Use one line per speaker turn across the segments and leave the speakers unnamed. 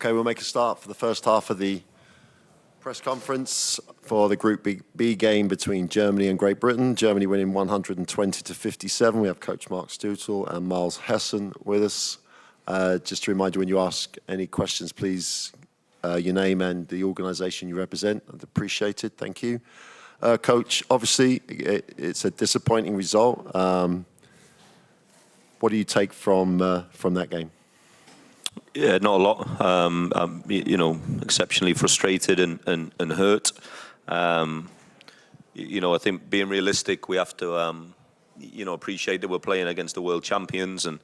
Okay, we'll make a start for the first half of the press conference for the Group B game between Germany and Great Britain. Germany winning 120-57. We have Coach Mark Stutzel and Miles Hessen with us. Just to remind you, when you ask any questions, please, your name and the organisation you represent. I'd appreciate it. Thank you. Coach, obviously, it's a disappointing result. What do you take from that game?
Yeah, not a lot. You know, exceptionally frustrated and hurt. You know, I think being realistic, we have to, you know, appreciate that we're playing against the world champions, and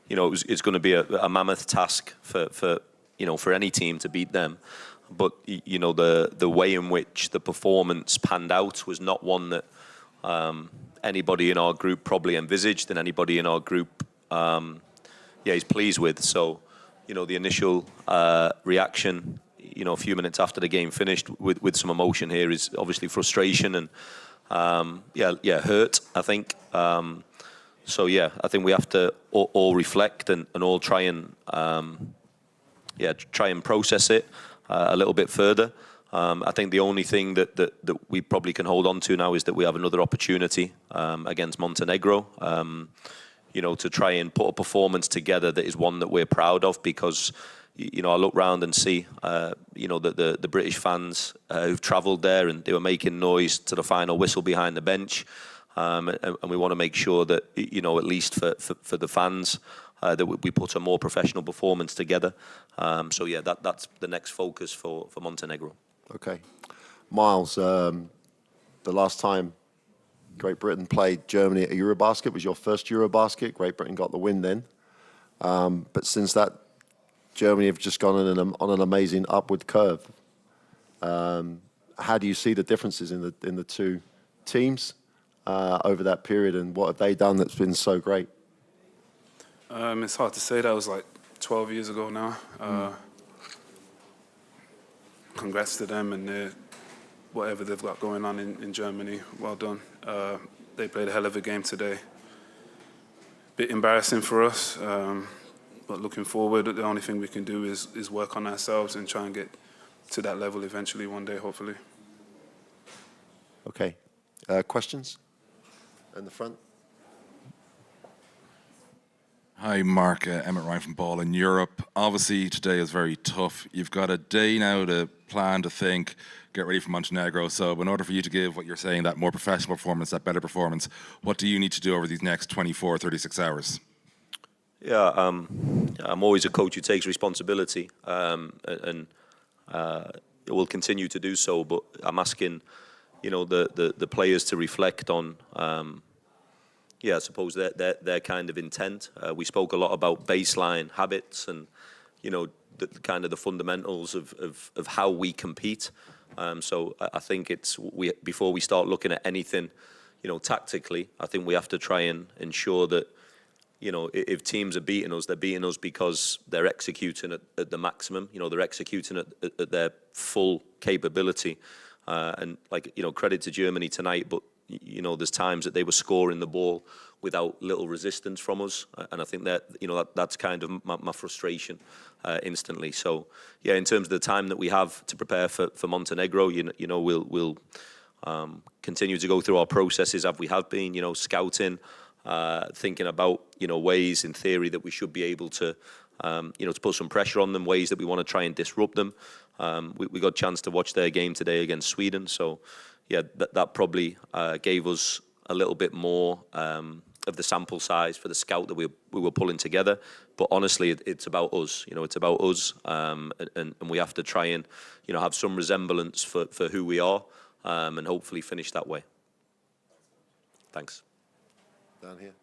you know, it's going to be a mammoth task for you know, for any team to beat them. But you know, the way in which the performance panned out was not one that anybody in our group probably envisaged, and anybody in our group, is pleased with. So, you know, the initial reaction, you know, a few minutes after the game finished with some emotion here is obviously frustration and, hurt, I think. So, yeah, I think we have to all reflect and all try and process it a little bit further. I think the only thing that we probably can hold on to now is that we have another opportunity against Montenegro. You know, to try and put a performance together that is one that we're proud of, because, you know, I look round and see, you know, the British fans who've travelled there, and they were making noise to the final whistle behind the bench. And we want to make sure that, you know, at least for the fans, that we put a more professional performance together. So, yeah, that's the next focus for Montenegro.
Okay. Miles, the last time Great Britain played Germany at a EuroBasket was your first EuroBasket. Great Britain got the win then. But since that, Germany have just gone on an amazing upward curve. How do you see the differences in the two teams over that period, and what have they done that's been so great?
It's hard to say. That was like 12 years ago now. Congrats to them and whatever they've got going on in Germany. Well done. They played a hell of a game today. Bit embarrassing for us, but looking forward, the only thing we can do is work on ourselves and try and get to that level eventually one day, hopefully.
Okay. Questions? In the front.
Hi, Mark. Emmett Ryan from Ball in Europe. Obviously, today is very tough. You've got a day now to plan, to think, get ready for Montenegro. So in order for you to give what you're saying, that more professional performance, that better performance, what do you need to do over these next 24, 36 hours?
Yeah, I'm always a coach who takes responsibility, and will continue to do so. But I'm asking, you know, the players to reflect on, I suppose their kind of intent. We spoke a lot about baseline habits and, you know, the kind of the fundamentals of how we compete. So I think before we start looking at anything, you know, tactically, I think we have to try and ensure that, you know, if teams are beating us, they're beating us because they're executing at the maximum. You know, they're executing at their full capability. And, like, you know, credit to Germany tonight, but, you know, there's times that they were scoring the ball without little resistance from us. And I think that, you know, that's kind of my frustration instantly. So, yeah, in terms of the time that we have to prepare for Montenegro, you know, we'll continue to go through our processes as we have been, you know, scouting, thinking about, you know, ways in theory that we should be able to, you know, to put some pressure on them, ways that we want to try and disrupt them. We got a chance to watch their game today against Sweden. So, yeah, that probably gave us a little bit more of the sample size for the scout that we were pulling together. But honestly, it's about us. You know, it's about us, and we have to try and, you know, have some resemblance for who we are, and hopefully finish that way. Thanks.
Down here.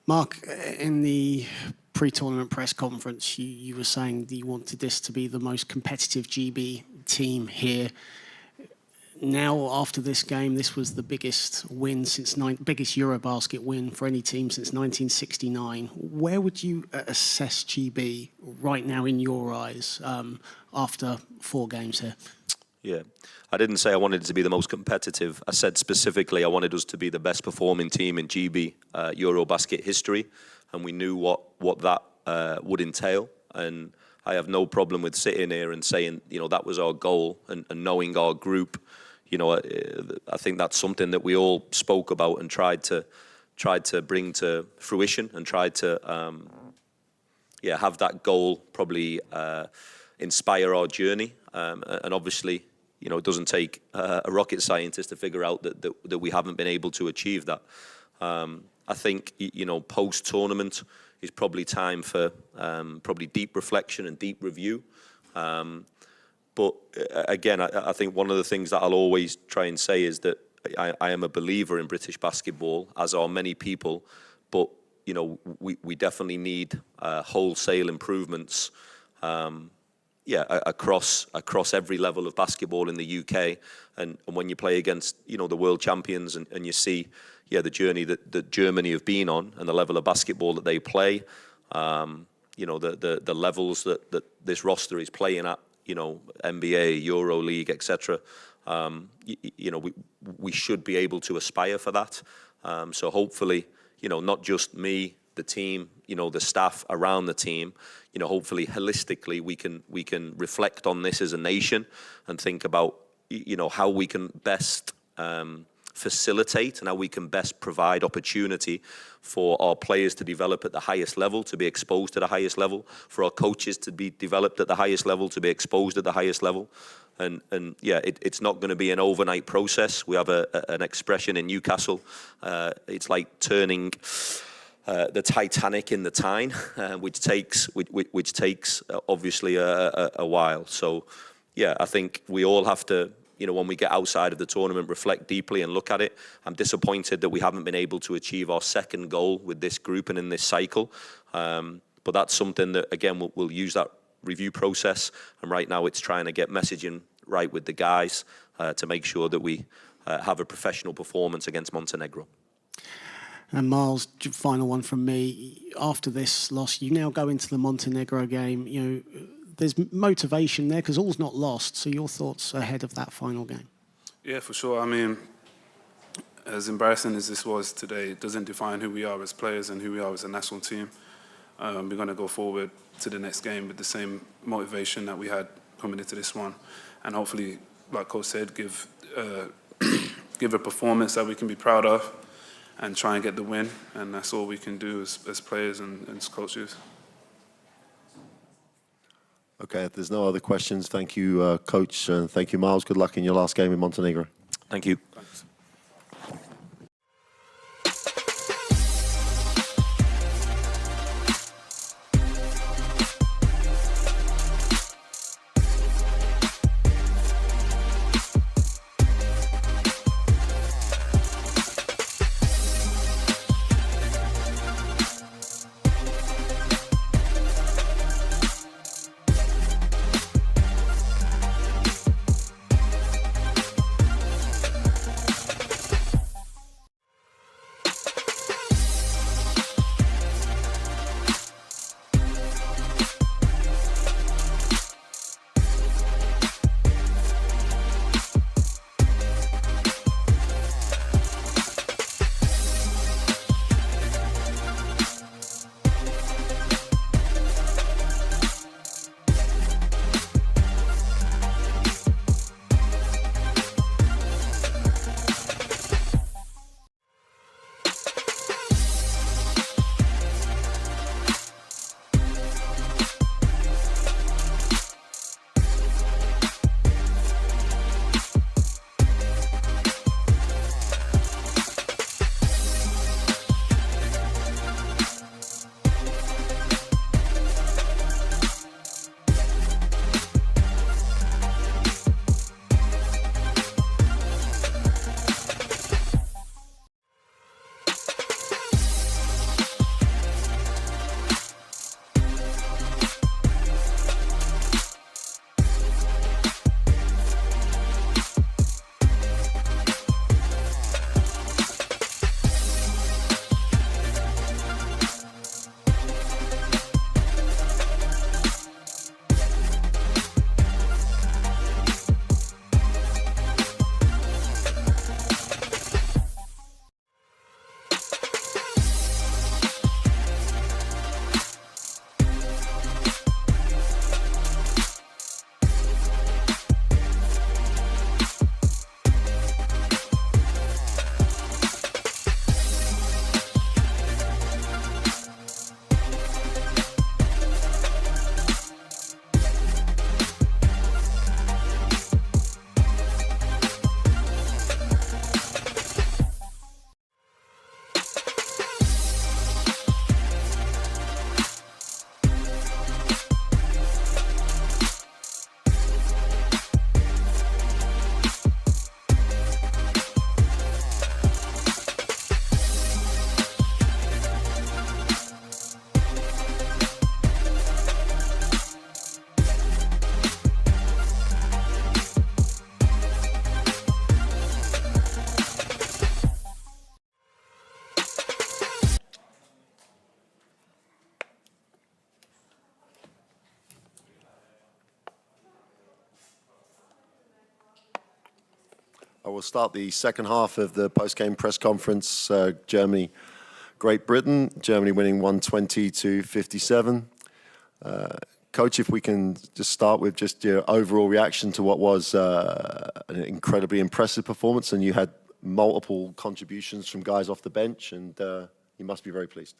Mark, in the pre-tournament press conference, you were saying that you wanted this to be the most competitive GB team here. Now, after this game, this was the biggest win biggest EuroBasket win for any team since 1969. Where would you assess GB right now in your eyes after 4 games here?
Yeah, I didn't say I wanted it to be the most competitive. I said specifically I wanted us to be the best performing team in GB EuroBasket history, and we knew what that would entail. And I have no problem with sitting here and saying, that was our goal, and knowing our group. I think that's something that we all spoke about and tried to bring to fruition, and tried to have that goal probably inspire our journey. And obviously, it doesn't take a rocket scientist to figure out that we haven't been able to achieve that. I think, post-tournament is probably time for probably deep reflection and deep review. But again, I think one of the things that I'll always try and say is that I am a believer in British basketball, as are many people. But, we definitely need wholesale improvements across every level of basketball in the UK. And when you play against, the world champions, and you see, the journey that Germany have been on, and the level of basketball that they play, the levels that this roster is playing at, NBA, Euro League, etc. We should be able to aspire for that. So hopefully, not just me, the team, the staff around the team, hopefully holistically we can reflect on this as a nation and think about, how we can best facilitate and how we can best provide opportunity for our players to develop at the highest level, to be exposed to the highest level, for our coaches to be developed at the highest level, to be exposed at the highest level. And it's not going to be an overnight process. We have an expression in Newcastle. It's like turning the Titanic in the Tyne, which takes obviously a while. So I think we all have to, when we get outside of the tournament, reflect deeply and look at it. I'm disappointed that we haven't been able to achieve our second goal with this group and in this cycle. But that's something that, again, we'll use that review process. And right now it's trying to get messaging right with the guys to make sure that we have a professional performance against Montenegro.
And Miles, final one from me. After this loss, you now go into the Montenegro game. There's motivation there because all's not lost. So your thoughts ahead of that final game?
Yeah, for sure. I mean, as embarrassing as this was today, it doesn't define who we are as players and who we are as a national team. We're going to go forward to the next game with the same motivation that we had coming into this one, and hopefully, like Coach said, give a performance that we can be proud of, and try and get the win. And that's all we can do as players and as coaches.
Okay, if there's no other questions, thank you, Coach, and thank you, Miles. Good luck in your last game in Montenegro.
Thank you.
Thanks.
I will start the second half of the post-game press conference. Germany, Great Britain. Germany winning 120 to 57. Coach, if we can just start with just your overall reaction to what was an incredibly impressive performance, and you had multiple contributions from guys off the bench, and you must be very pleased.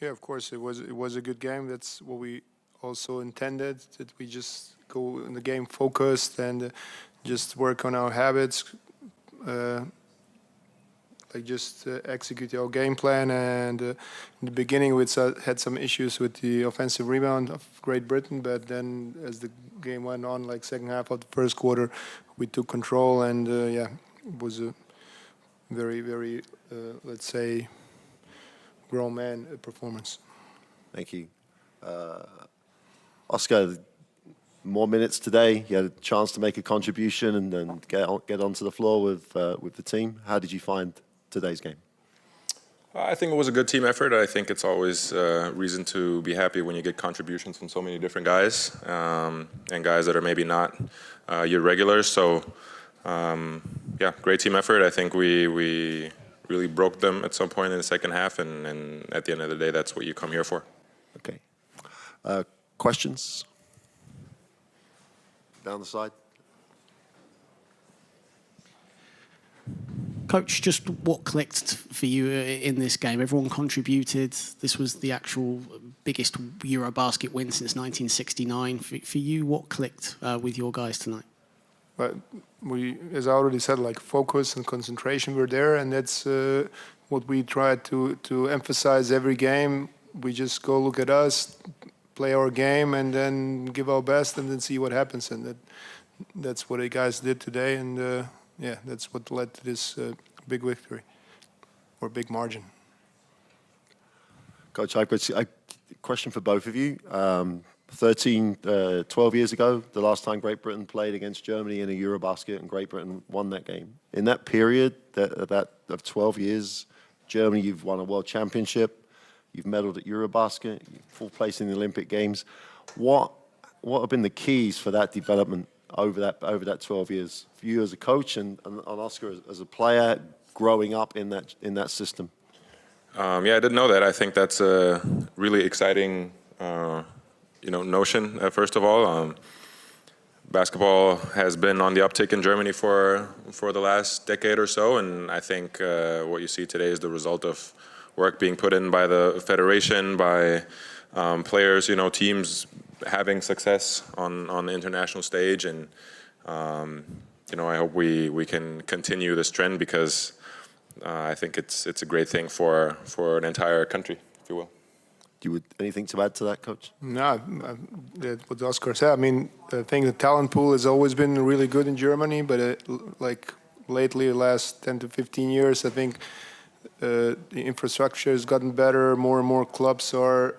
Yeah, of course, it was a good game. That's what we also intended, that we just go in the game focused and just work on our habits, execute our game plan. And in the beginning, we had some issues with the offensive rebound of Great Britain, but then as the game went on, like second half of the first quarter, we took control, and it was a very, very, let's say, grown man performance.
Thank you. Oscar, more minutes today. You had a chance to make a contribution and then get onto the floor with the team. How did you find today's game?
I think it was a good team effort. I think it's always reason to be happy when you get contributions from so many different guys, and guys that are maybe not your regulars. So, yeah, great team effort. I think we really broke them at some point in the second half, and at the end of the day, that's what you come here for.
Okay. Questions? Down the side.
Coach, just what clicked for you in this game? Everyone contributed. This was the actual biggest EuroBasket win since 1969. For you, what clicked with your guys tonight?
But as I already said, like focus and concentration were there, and that's what we try to emphasize every game. We just go look at us, play our game, and then give our best, and then see what happens. And that's what the guys did today, and yeah, that's what led to this big victory or big margin.
Coach, I've got a question for both of you. 12 years ago, the last time Great Britain played against Germany in a EuroBasket, and Great Britain won that game. In that period, that of 12 years, Germany, you've won a world championship, you've medaled at EuroBasket, full place in the Olympic Games. What have been the keys for that development over that 12 years for you as a coach and Oscar as a player growing up in that system?
Yeah, I didn't know that. I think that's a really exciting notion. First of all, basketball has been on the uptick in Germany for the last decade or so, and I think what you see today is the result of work being put in by the federation, by players, teams having success on the international stage, and I hope we can continue this trend, because I think it's a great thing for an entire country, if you will.
Do you anything to add to that, Coach?
No, what Oscar said. I mean, I think the talent pool has always been really good in Germany, but like lately, the last 10 to 15 years, I think the infrastructure has gotten better. More and more clubs are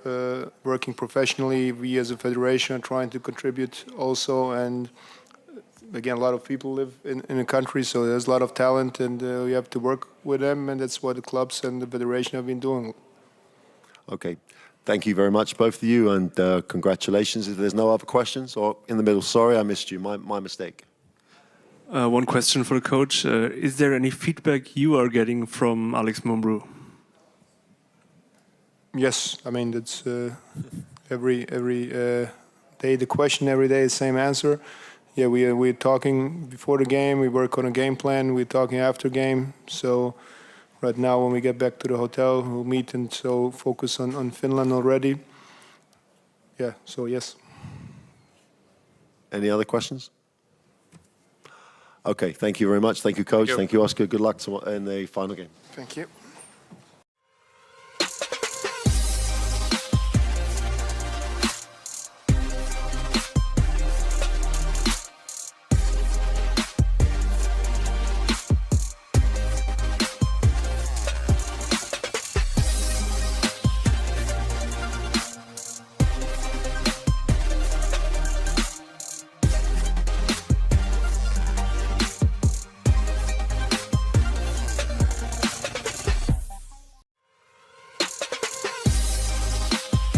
working professionally. We as a federation are trying to contribute also, and again, a lot of people live in the country, so there's a lot of talent, and we have to work with them, and that's what the clubs and the federation have been doing.
Okay. Thank you very much, both of you, and congratulations. If there's no other questions, or in the middle, sorry, I missed you, my mistake.
One question for the coach. Is there any feedback you are getting from Alex Mumbrú?
Yes, I mean, that's every day the question, every day the same answer. Yeah, we're talking before the game, we work on a game plan, we're talking after game, so right now, when we get back to the hotel, we'll meet and so focus on Finland already. Yeah, so yes.
Any other questions? Okay, thank you very much. Thank you, Coach. Thank you, Oscar. Good luck in the final game.
Thank you.